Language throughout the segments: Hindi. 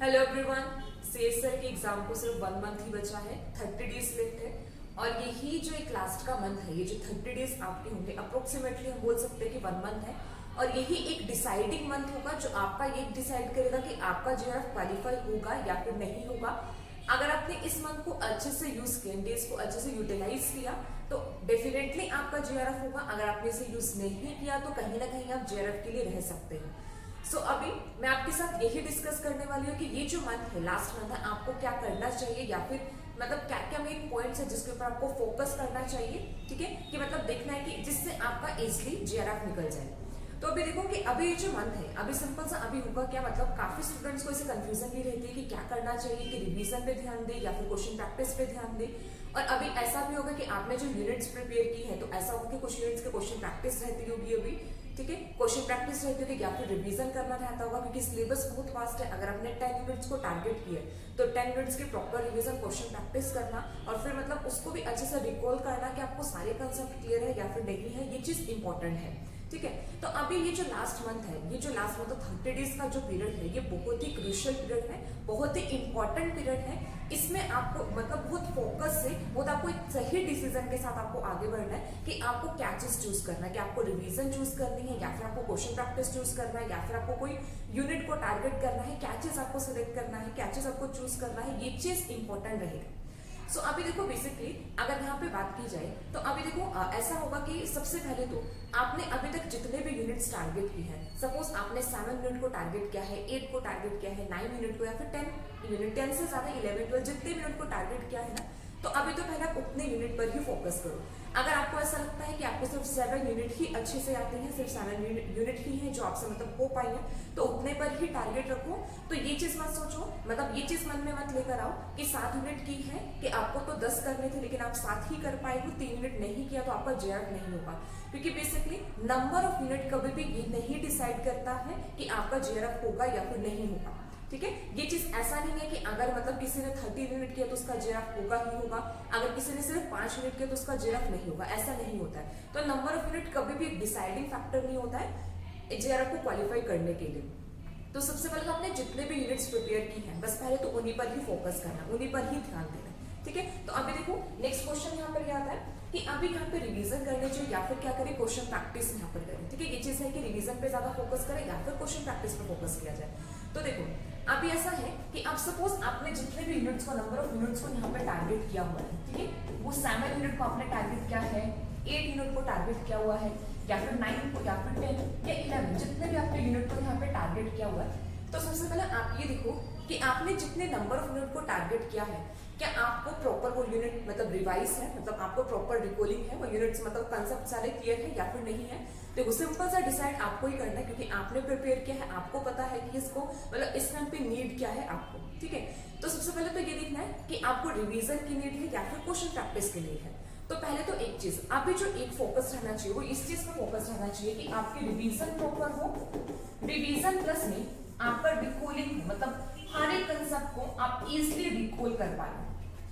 हेलो एवरीवन, सीएसआर के एग्जाम को सिर्फ 1 मंथ ही बचा है, 30 डेज लेफ्ट है। और यही जो एक लास्ट का मंथ है, ये जो 30 डेज आपके होंगे, अप्रोक्सीमेटली हम बोल सकते हैं कि 1 मंथ है। और यही एक डिसाइडिंग मंथ होगा जो आपका ये डिसाइड करेगा कि आपका जेआरएफ क्वालिफाई होगा या फिर नहीं होगा। अगर आपने इस मंथ को अच्छे से यूज किया, डेज को अच्छे से यूटिलाइज किया, तो डेफिनेटली आपका जेआरएफ होगा। अगर आपने इसे यूज नहीं किया तो कहीं ना कहीं आप जेआरएफ के लिए रह सकते हैं। अभी मैं आपके साथ यही डिस्कस करने वाली हूँ कि ये जो मंथ है, लास्ट मंथ है, आपको क्या करना चाहिए या फिर मतलब क्या क्या मेन पॉइंट्स है जिसके ऊपर आपको फोकस करना चाहिए। ठीक है, कि मतलब देखना है कि जिससे आपका इजिली जेआरएफ निकल जाए। तो अभी देखो कि अभी ये जो मंथ है, अभी सिंपल सा अभी होगा क्या, मतलब काफी स्टूडेंट्स को इसे कंफ्यूजन भी रहती है कि क्या करना चाहिए, कि रिवीजन पे ध्यान दे या फिर क्वेश्चन प्रैक्टिस पे ध्यान दे। और अभी ऐसा भी होगा कि आपने जो यूनिट्स प्रिपेयर की है, तो ऐसा होगा कि कुछ यूनिट्स के क्वेश्चन प्रैक्टिस रहती होगी अभी। ठीक है, क्वेश्चन प्रैक्टिस रहती होगी या फिर रिवीजन करना रहता होगा, क्योंकि सिलेबस बहुत फास्ट है। अगर आपने 10 यूनिट्स को टारगेट किया तो 10 यूनिट्स की प्रॉपर रिवीजन, क्वेश्चन प्रैक्टिस करना और फिर मतलब उसको भी अच्छे से रिकॉल करना कि आपको सारे कंसेप्ट क्लियर है या फिर नहीं है, ये चीज इंपॉर्टेंट है। ठीक है, तो अभी ये जो लास्ट मंथ है, ये जो लास्ट मंथ 30 डेज का जो पीरियड है, ये बहुत ही क्रूशियल पीरियड है, बहुत ही इंपॉर्टेंट पीरियड है। इसमें आपको मतलब बहुत फोकस से, बहुत आपको एक सही डिसीजन के साथ आपको आगे बढ़ना है कि आपको क्या चीज चूज करना है, कि आपको रिवीजन चूज करनी है या फिर आपको क्वेश्चन प्रैक्टिस चूज करना है या फिर आपको कोई यूनिट को टारगेट करना है, क्या चीज आपको सिलेक्ट करना है, क्या चीज आपको चूज करना है, ये चीज इंपॉर्टेंट रहेगा। अभी देखो बेसिकली अगर यहाँ पे बात की जाए तो अभी देखो ऐसा होगा कि सबसे पहले तो आपने अभी तक जितने भी यूनिट्स टारगेट की हैं, सपोज आपने 7 यूनिट को टारगेट किया है, 8 को टारगेट किया है, 9 यूनिट को या फिर 10 यूनिट, 10 से ज्यादा 11 12 जितने यूनिट को टारगेट किया है ना, तो अभी तो पहले आप उतने यूनिट पर ही फोकस करो। अगर आपको ऐसा लगता है कि आपको सिर्फ 7 यूनिट ही अच्छे से आते हैं, सिर्फ 7 यूनिट ही हैं जो आपसे मतलब हो पाए हैं, तो उतने पर ही टारगेट रखो। तो ये चीज मत सोचो, मतलब ये चीज मन में मत लेकर आओ कि 7 यूनिट की है कि आपको तो 10 करने थे लेकिन आप 7 ही कर पाए हो, 3 यूनिट नहीं किया तो आपका जेआरएफ नहीं होगा। क्योंकि बेसिकली नंबर ऑफ यूनिट कभी भी ये नहीं डिसाइड करता है कि आपका जेआरएफ होगा या फिर नहीं होगा। ठीक है, ये चीज ऐसा नहीं है कि अगर मतलब किसी ने 30 यूनिट किया तो उसका जेआरएफ होगा ही होगा, अगर किसी ने सिर्फ 5 यूनिट किया तो उसका जेआरएफ नहीं होगा, ऐसा नहीं होता है। तो नंबर ऑफ यूनिट कभी भी एक डिसाइडिंग फैक्टर नहीं होता है जेआरएफ को क्वालिफाई करने के लिए। तो सबसे पहले तो आपने जितने भी यूनिट्स प्रिपेयर की हैं, बस पहले तो उन्हीं पर ही फोकस करना, उन्हीं पर ही ध्यान देना। ठीक है, तो अभी देखो नेक्स्ट क्वेश्चन यहाँ पर आता है कि अभी यहाँ पे रिवीजन करने चाहिए या फिर क्या करें, क्वेश्चन प्रैक्टिस यहाँ पर करें। ठीक है, ये चीज है कि रिवीजन पे ज्यादा फोकस करें या फिर क्वेश्चन प्रैक्टिस पे फोकस किया जाए। तो देखो अभी ऐसा है कि अब सपोज आपने जितने भी यूनिट्स को, नंबर ऑफ यूनिट्स को यहाँ पे टारगेट किया हुआ है, ठीक है, वो 7 यूनिट को आपने टारगेट किया है, 8 यूनिट को टारगेट किया हुआ है, या फिर 9 को या फिर 10 या 11, जितने भी आपने यूनिट को यहाँ पे टारगेट किया हुआ है। तो सबसे पहले आप ये देखो कि आपने जितने नंबर ऑफ यूनिट को टारगेट किया है, क्या आपको प्रॉपर वो यूनिट मतलब रिवाइज है, मतलब आपको प्रॉपर रिकॉलिंग है, वो यूनिट्स मतलब कंसेप्ट सारे क्लियर है या फिर नहीं है। देखो सिंपल सा डिसाइड आपको ही करना है, क्योंकि आपने प्रिपेयर किया है, आपको पता है कि इसको मतलब इस टाइम पे नीड क्या है आपको। ठीक है, तो सबसे पहले तो ये देखना है कि आपको रिवीजन की नीड है या फिर क्वेश्चन प्रैक्टिस की नीड है। तो पहले तो एक चीज अभी जो एक फोकस रहना चाहिए वो इस चीज पर फोकस रहना चाहिए कि आपकी रिवीजन प्रॉपर हो, रिवीजन प्लस में आपका रिकॉलिंग हो, मतलब हर एक कंसेप्ट को आप इजिली रिकॉल कर पाए।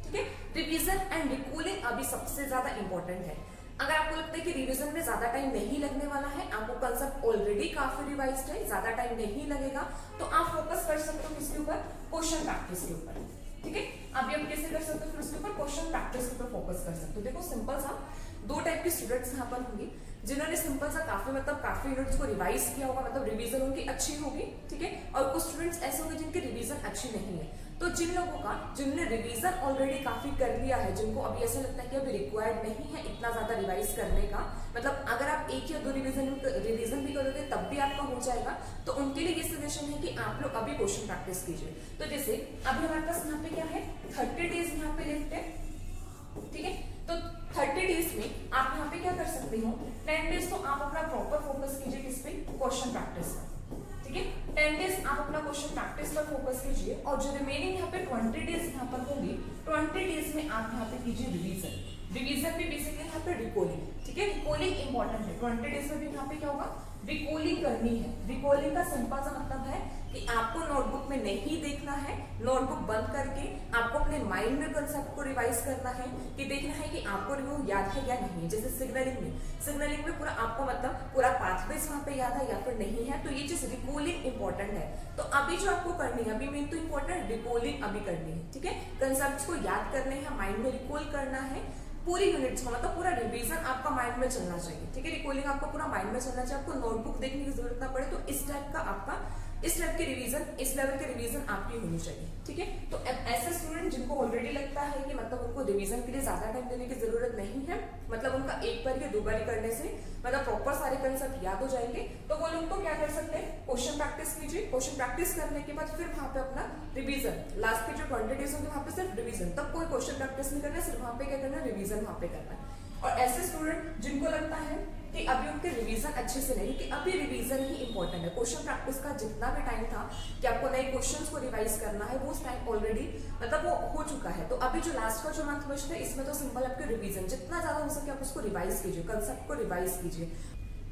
ठीक है, रिवीजन एंड रिकॉलिंग अभी सबसे ज्यादा इंपॉर्टेंट है। अगर आपको लगता है कि रिवीजन में ज्यादा टाइम नहीं लगने वाला है, आपको कंसेप्ट ऑलरेडी काफी रिवाइज्ड है, ज्यादा टाइम नहीं लगेगा, तो आप फोकस कर सकते हो किसके ऊपर, क्वेश्चन प्रैक्टिस के ऊपर। ठीक है, अभी आप कैसे कर सकते हो, फिर उसके ऊपर क्वेश्चन प्रैक्टिस के ऊपर फोकस कर सकते हो। देखो सिंपल सा 2 टाइप के स्टूडेंट्स यहाँ पर होंगे, जिन्होंने सिंपल सा काफी यूनिट्स को रिवाइज किया होगा, मतलब रिवीजन उनकी अच्छी होगी। ठीक है, और कुछ स्टूडेंट्स ऐसे होंगे जिनकी रिवीजन अच्छी नहीं है। तो जिन लोगों का, जिन्होंने रिवीजन ऑलरेडी काफी कर लिया है, जिनको अभी ऐसा लगता है कि अभी रिक्वायर्ड नहीं है इतना ज्यादा रिवाइज करने का, मतलब अगर आप 1 या 2 रिवीजन भी करोगे तब भी आपका हो जाएगा, तो उनके लिए ये सजेशन है कि आप लोग अभी क्वेश्चन प्रैक्टिस कीजिए। तो जैसे अभी हमारे पास यहाँ पे क्या है, 30 डेज यहाँ पे लेफ्ट है। ठीक है, तो 30 डेज में आप यहाँ पे क्या कर सकते हो, 10 डेज तो आप अपना प्रॉपर फोकस कीजिए किस पे, क्वेश्चन प्रैक्टिस पर। ठीक है, 10 डेज आप अपना क्वेश्चन प्रैक्टिस पर फोकस कीजिए, और जो रिमेनिंग यहाँ पे 20 डेज यहाँ पर होंगे, 20 डेज में आप यहाँ पे कीजिए रिवीजन। रिवीजन भी बेसिकली यहाँ पे रिकॉलिंग। ठीक है, रिकॉलिंग इंपॉर्टेंट है, 20 डेज में भी यहाँ पे क्या होगा, रिकॉलिंग करनी है। रिकॉलिंग का सिंपल सा मतलब है कि आपको नोटबुक में नहीं देखना है, नोटबुक बंद करके आपको अपने माइंड में कंसेप्ट को रिवाइज करना है कि देखना है कि आपको वो याद है या नहीं है। जैसे सिग्नलिंग में पूरा आपको मतलब पूरा पाथवेज वहां पे याद है या फिर नहीं है, तो ये चीज रिकॉलिंग इंपॉर्टेंट है। तो अभी जो आपको करनी है, अभी मेन तो इंपॉर्टेंट रिकॉलिंग अभी करनी है, ठीक है। कंसेप्ट को याद करने हैं, माइंड में रिकॉल करना है, पूरी यूनिट्स को मतलब पूरा रिवीजन आपका माइंड में चलना चाहिए, ठीक है। रिकॉलिंग आपका पूरा माइंड में चलना चाहिए, आपको नोटबुक देखने की जरूरत ना पड़े। तो इस टाइप का आपका इस टाइप के रिवीजन, इस लेवल के रिवीजन आपकी होनी चाहिए, ठीक है। तो ऐसे स्टूडेंट जिनको ऑलरेडी लगता है कि मतलब उनको रिवीजन के लिए ज्यादा टाइम देने की जरूरत नहीं है, मतलब उनका एक बार या दो बार करने से मतलब प्रॉपर सारे कंसेप्ट याद हो जाएंगे, तो वो लोग तो क्या कर सकते हैं, क्वेश्चन प्रैक्टिस कीजिए। क्वेश्चन प्रैक्टिस करने के बाद फिर वहां पे अपना रिवीजन, लास्ट के जो 20 डेज होंगे वहां पे सिर्फ रिवीजन, तब कोई क्वेश्चन प्रैक्टिस नहीं करना, सिर्फ वहां पे क्या करना है, रिवीजन वहां पे करना है। और ऐसे स्टूडेंट जिनको लगता है कि अभी उनके रिवीजन अच्छे से नहीं, कि अभी रिवीजन ही इंपॉर्टेंट है, क्वेश्चन प्रैक्टिस का जितना भी टाइम था कि आपको नए क्वेश्चंस को रिवाइज करना है, वो टाइम ऑलरेडी मतलब वो हो चुका है। तो अभी जो लास्ट का जो मंथ बचता है, इसमें तो सिंपल आपके रिवीजन जितना ज्यादा हो सके आप उसको रिवाइज कीजिए, कंसेप्ट को रिवाइज कीजिए।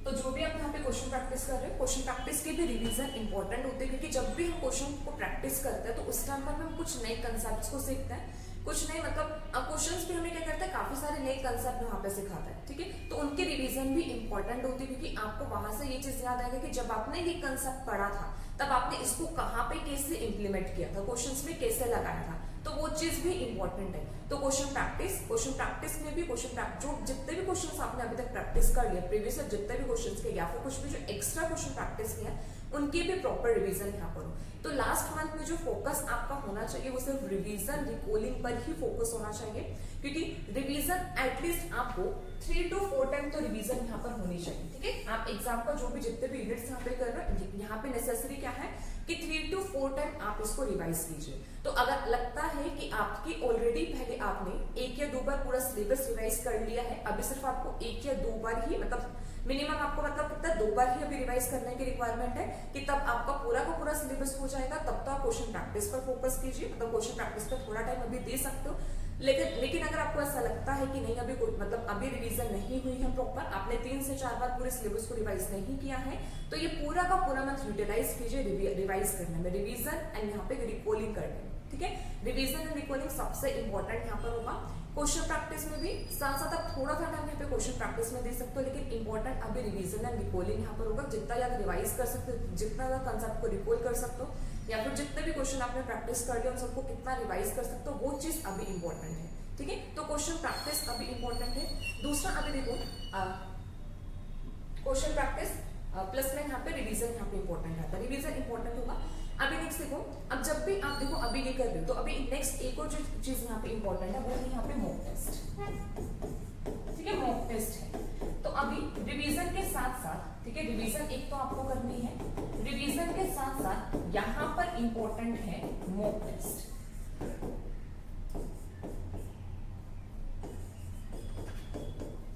तो जो भी आप यहाँ पे क्वेश्चन प्रैक्टिस कर रहे हैं, क्वेश्चन प्रैक्टिस के भी रिवीजन इंपॉर्टेंट होते हैं, क्योंकि जब भी हम क्वेश्चन को प्रैक्टिस करते हैं तो उस टाइम पर हम कुछ नए कंसेप्ट को सीखते हैं, कुछ नए मतलब क्वेश्चंस भी हमें क्या करता है, काफी सारे नए कंसेप्ट वहां पे सिखाता है, ठीक है। तो उनके रिवीजन भी इंपॉर्टेंट होती है, क्योंकि आपको वहां से ये चीज याद आएगा कि जब आपने ये कंसेप्ट पढ़ा था तब आपने इसको कहाँ पे कैसे इंप्लीमेंट किया था, क्वेश्चंस में कैसे लगाया था, तो वो चीज भी इंपॉर्टेंट है। तो क्वेश्चन प्रैक्टिस में भी जो जितने भी क्वेश्चंस आपने अभी तक प्रैक्टिस कर लिया, प्रीवियस जितने भी क्वेश्चंस के या फिर कुछ भी जो एक्स्ट्रा क्वेश्चन प्रैक्टिस किया, उनकी भी प्रॉपर रिवीजन यहाँ करो। तो लास्ट मंथ में जो फोकस आपका होना चाहिए वो सिर्फ रिवीजन, रिकॉलिंग पर ही फोकस होना चाहिए, क्योंकि रिवीजन एटलीस्ट आपको 3 to 4 टाइम तो रिवीजन यहाँ पर होनी चाहिए, ठीक है। आप एग्जाम का जो भी जितने भी यूनिट्स यहाँ पे कर रहे हैं, यहाँ पे नेसेसरी क्या है कि 3 to 4 टाइम आप इसको रिवाइज कीजिए। तो अगर लगता है कि आपकी ऑलरेडी पहले आपने 1 या 2 बार पूरा सिलेबस रिवाइज कर लिया है, अभी सिर्फ आपको 1 या 2 बार ही मतलब मिनिमम आपको मतलब कितना 2 बार ही अभी रिवाइज करने की रिक्वायरमेंट है कि तब आपका पूरा का पूरा सिलेबस हो जाएगा, तब तो आप क्वेश्चन प्रैक्टिस पर फोकस कीजिए, मतलब क्वेश्चन प्रैक्टिस पर थोड़ा टाइम अभी दे सकते हो। लेकिन अगर आपको ऐसा लगता है कि नहीं अभी मतलब अभी रिवीजन नहीं हुई है प्रॉपर, आपने 3 से 4 बार पूरे सिलेबस को रिवाइज नहीं किया है, तो ये पूरा का पूरा मंथ यूटिलाइज कीजिए रिवाइज करने में, रिवीजन एंड यहाँ पे रिकॉलिंग करने में, ठीक है। रिवीजन एंड रिकॉलिंग सबसे इंपॉर्टेंट यहाँ पर होगा। क्वेश्चन प्रैक्टिस में भी साथ साथ आप थोड़ा सा टाइम यहाँ पे क्वेश्चन प्रैक्टिस में दे सकते हो, लेकिन इंपॉर्टेंट अभी रिवीजन एंड रिकॉलिंग यहाँ पर होगा। जितना ज्यादा रिवाइज कर सकते हो, जितना ज्यादा कंसेप्ट को रिकॉल कर सकते हो, या फिर जितने भी क्वेश्चन आपने प्रैक्टिस कर लिया उन सबको कितना रिवाइज कर सकते हो, वो चीज अभी इंपॉर्टेंट है, ठीक है। तो क्वेश्चन प्रैक्टिस अभी इंपॉर्टेंट है। दूसरा अभी देखो क्वेश्चन प्रैक्टिस प्लस में यहाँ पे रिवीजन यहाँ पे इंपॉर्टेंट रहता है, रिवीजन इंपॉर्टेंट होगा। अभी नेक्स्ट देखो, अब जब भी आप देखो अभी ये कर रहे हो, तो अभी नेक्स्ट एक और जो चीज यहाँ पे इंपॉर्टेंट है वो है यहाँ पे मॉक टेस्ट, ठीक है। मॉक टेस्ट है, तो अभी रिवीजन के साथ साथ, ठीक है, रिवीजन एक तो आपको करनी है, रिवीजन के साथ साथ यहाँ पर इंपॉर्टेंट है मॉक टेस्ट,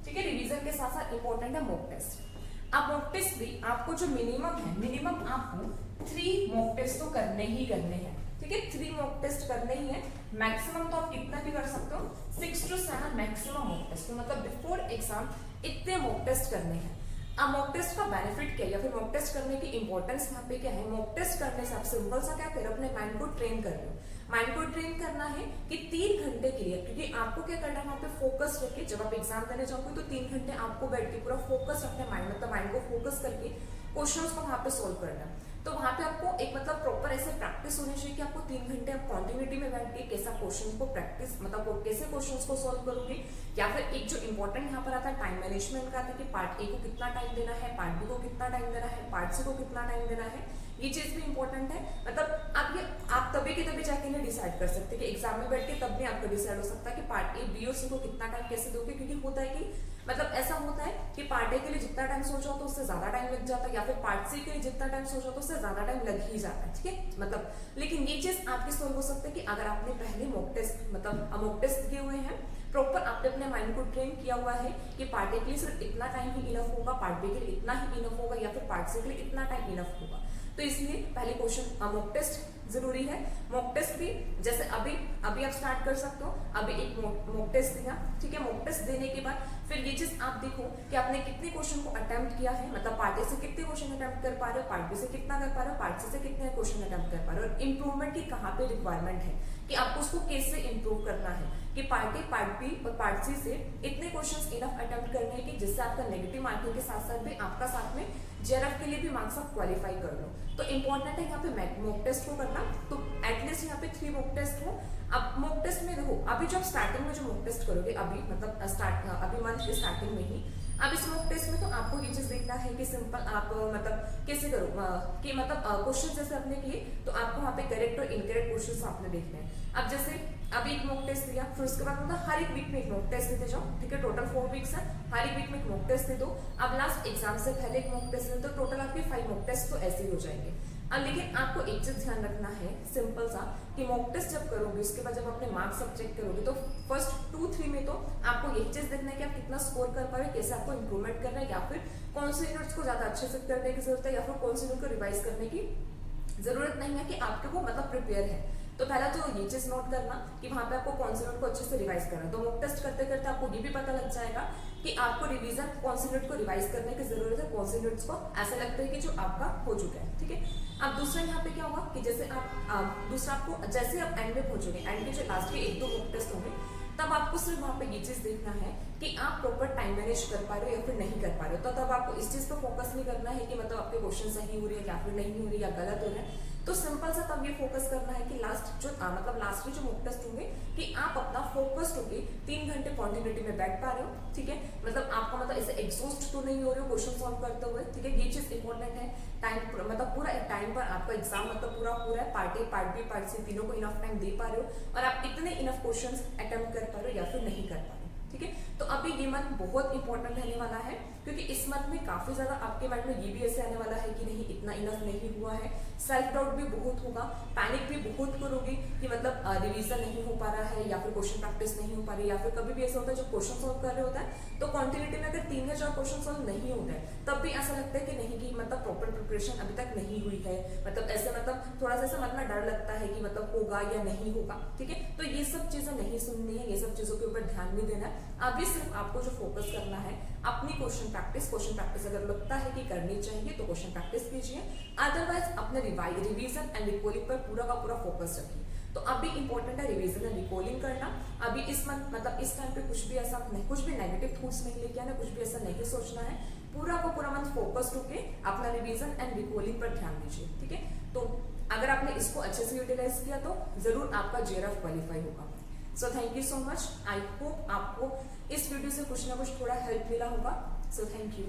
ठीक है। रिवीजन के साथ साथ इंपॉर्टेंट है मॉक टेस्ट। अब मॉक टेस्ट भी आपको जो मिनिमम है, मिनिमम आपको 3 मॉक टेस्ट तो करने ही करने हैं, ठीक है। 3 मॉक टेस्ट करने ही है, मैक्सिमम तो आप कितना भी कर सकते हो, 6 to 7 मैक्सिमम मॉक टेस्ट, तो मतलब बिफोर एग्जाम इतने मॉक टेस्ट करने हैं। अब मॉक टेस्ट का बेनिफिट क्या है, या फिर मॉक टेस्ट करने की इंपॉर्टेंस यहाँ पे क्या है, मॉक टेस्ट करने से आप सिंपल सा क्या कर अपने माइंड को ट्रेन कर रहे हो। माइंड को ट्रेन करना है कि 3 घंटे के लिए, क्योंकि आपको क्या करना है वहां पे फोकस रखिए, जब आप एग्जाम देने जाओगे तो 3 घंटे आपको बैठ के पूरा फोकस रखना है माइंड, मतलब माइंड को फोकस करके क्वेश्चंस को वहां पे सोल्व करना है। तो वहां पे आपको एक मतलब प्रॉपर ऐसे प्रैक्टिस होनी चाहिए कि आपको 3 घंटे आप कॉन्टिन्यूटी में बैठ के कैसा क्वेश्चन को प्रैक्टिस मतलब कैसे क्वेश्चंस को सॉल्व करोगे, या फिर एक जो इंपॉर्टेंट यहाँ पर आता है टाइम मैनेजमेंट का आता है कि पार्ट ए को कितना टाइम देना है, पार्ट बी को कितना टाइम देना है, पार्ट सी को कितना टाइम देना है, ये चीज भी इंपॉर्टेंट है। मतलब आप तभी के तभी जाके नहीं डिसाइड कर सकते कि एग्जाम में बैठ के तब भी आपको डिसाइड हो सकता है कि पार्ट ए बी और सी को कितना टाइम कैसे दोगे, क्योंकि होता है कि मतलब ऐसा होता है कि पार्ट ए के लिए जितना टाइम सोचो तो उससे ज्यादा टाइम लग जाता है, या फिर पार्ट सी के लिए जितना टाइम सोचो तो उससे ज्यादा टाइम लग ही जाता है, ठीक है। मतलब लेकिन ये चीज आपकी सोल्व हो सकती है कि अगर आपने पहले मॉक टेस्ट मतलब मॉक टेस्ट किए हुए हैं, प्रॉपर आपने अपने माइंड को ट्रेन किया हुआ है कि पार्ट ए के लिए सिर्फ इतना टाइम ही इनफ होगा, पार्ट बी के लिए इतना ही इनफ होगा, या फिर पार्ट सी के लिए इतना टाइम इनफ होगा। तो इसलिए पहले क्वेश्चन मॉक टेस्ट जरूरी है। मॉक टेस्ट भी जैसे अभी आप स्टार्ट कर सकते हो। अभी एक मॉक टेस्ट दिया, ठीक है। मॉक टेस्ट देने के बाद फिर ये चीज आप देखो कि आपने कितने क्वेश्चन को अटेम्प्ट किया है, मतलब पार्ट ए से कितने क्वेश्चन अटेम्प्ट कर पा रहे हो, पार्ट बी से कितना कर पा रहे हो, पार्ट सी से कितने क्वेश्चन अटेम्प्ट कर पा रहे हो, और इंप्रूवमेंट की कहाँ पे रिक्वायरमेंट है कि आपको उसको कैसे इंप्रूव करना है, कि पार्ट ए, पार्ट बी और पार्ट सी से इतने क्वेश्चंस इनफ अटेम्प्ट करने हैं कि जिससे आपका नेगेटिव मार्किंग के साथ साथ भी आपका साथ में जेआरएफ के लिए भी मार्क्स आप क्वालिफाई कर लो। तो इंपॉर्टेंट है यहाँ पे मॉक टेस्ट को करना। तो एटलीस्ट यहाँ पे 3 मॉक टेस्ट हो। अब मॉक टेस्ट में देखो, अभी जब स्टार्टिंग में जो मॉक टेस्ट करोगे, अभी मतलब अभी मंथ के स्टार्टिंग में ही, अब इस मॉक टेस्ट में तो आपको ये चीज देखना है कि सिंपल आप मतलब कैसे करो कि मतलब क्वेश्चन जैसे आपने किए तो आपको वहाँ पे करेक्ट और इनकरेक्ट क्वेश्चन आपने देखने हैं। अब जैसे अभी एक मॉक टेस्ट दिया, फिर उसके बाद मतलब हर एक वीक में एक मॉक टेस्ट देते जाओ, ठीक है। टोटल 4 वीक्स है, हर एक वीक में एक मॉक टेस्ट दे दो। अब लास्ट एग्जाम से पहले एक मॉक टेस्ट दे दो, टोटल आपके 5 मॉक टेस्ट तो ऐसे ही हो जाएंगे। अब लेकिन आपको एक चीज ध्यान रखना है सिंपल सा, कि मॉक टेस्ट जब करोगे उसके बाद जब अपने मार्क्स सब चेक करोगे तो फर्स्ट 2-3 में तो आपको यही चीज देखना है कि आप कितना स्कोर कर पा रहे हो, कैसे आपको इंप्रूवमेंट करना है, या फिर कौन से यूनिट्स को ज्यादा अच्छे से करने की जरूरत है, या फिर कौन से यूनिट को रिवाइज करने की जरूरत नहीं है, कि आपके वो मतलब प्रिपेयर है। तो पहला तो ये चीज नोट करना कि वहां पे आपको कौन से यूनिट को अच्छे से रिवाइज करना है। तो मॉक टेस्ट करते करते आपको ये भी पता लग जाएगा कि आपको रिवीजन कौन से यूनिट को रिवाइज करने की जरूरत है, कौन से यूनिट्स को ऐसा लगता है कि जो आपका हो चुका है, ठीक है। अब दूसरा यहाँ पे क्या होगा कि जैसे आप दूसरा आपको जैसे आप एंड में पहुंचोगे, एंड के जो लास्ट के 1-2 मॉक टेस्ट होंगे, तब आपको सिर्फ वहां पे ये चीज देखना है कि आप प्रॉपर टाइम मैनेज कर पा रहे हो या फिर नहीं कर पा रहे हो। तो तब आपको इस चीज पर फोकस नहीं करना है कि मतलब आपके क्वेश्चन सही हो रही है या फिर नहीं हो रही या गलत हो रहे हैं। तो सिंपल सा तब ये फोकस करना है कि लास्ट के जो मॉक टेस्ट होंगे कि आप अपना फोकस्ड होके 3 घंटे कॉन्टिन्यूटी में बैठ पा रहे हो, ठीक है। मतलब आपका मतलब ऐसे एग्जॉस्ट तो नहीं हो रहे हो क्वेश्चन सॉल्व करते हुए, ठीक है। ये चीज इंपॉर्टेंट है। टाइम मतलब पूरा एक टाइम पर आपका एग्जाम मतलब पूरा हो रहा है, part A, part B, part C तीनों को इनफ टाइम दे पा रहे हो, और आप इतने इनफ क्वेश्चंस अटेम्प्ट कर पा रहे हो या फिर नहीं कर पा रहे हो, ठीक है। तो अभी ये मंथ बहुत इंपॉर्टेंट रहने वाला है, क्योंकि इस मंथ में काफी ज्यादा आपके माइंड में ये भी ऐसे आने वाला है कि नहीं इतना इनफ नहीं हुआ है, सेल्फ डाउट भी बहुत होगा, पैनिक भी बहुत करोगे कि मतलब रिवीजन नहीं हो पा रहा है या फिर क्वेश्चन प्रैक्टिस नहीं हो पा रही, या फिर कभी भी ऐसा होता है जब क्वेश्चन सॉल्व कर रहे होता है तो कॉन्टिन्यूटी में अगर 3 या 4 क्वेश्चन सॉल्व नहीं होता है तब भी ऐसा लगता है कि नहीं कि मतलब प्रॉपर प्रिपरेशन अभी तक नहीं हुई है, मतलब ऐसे मतलब थोड़ा सा ऐसा मन में डर लगता है कि मतलब होगा या नहीं होगा, ठीक है। तो ये सब चीजें नहीं सुननी है, ये सब चीजों के ऊपर ध्यान नहीं देना है। अभी सिर्फ आपको जो फोकस करना है अपनी क्वेश्चन प्रैक्टिस अगर लगता है कि करनी चाहिए तो क्वेश्चन प्रैक्टिस कीजिए, अदरवाइज अपने रिवीजन एंड रिकॉलिंग पर पूरा का पूरा फोकस रखिए। तो अभी इंपॉर्टेंट है रिवीजन एंड रिकॉलिंग करना। अभी इस मंथ मतलब इस टाइम पे कुछ भी ऐसा नहीं, कुछ भी नेगेटिव थॉट्स नहीं लेके आना, कुछ भी ऐसा नहीं सोचना है, पूरा का पूरा मंथ फोकस्ड होके अपना रिवीजन एंड रिकॉलिंग पर ध्यान दीजिए, ठीक है। तो अगर आपने इसको अच्छे से यूटिलाइज किया तो जरूर आपका जेआरएफ क्वालिफाई होगा। So thank you so much. I hope आपको इस वीडियो से कुछ ना कुछ थोड़ा हेल्प मिला होगा। So thank you.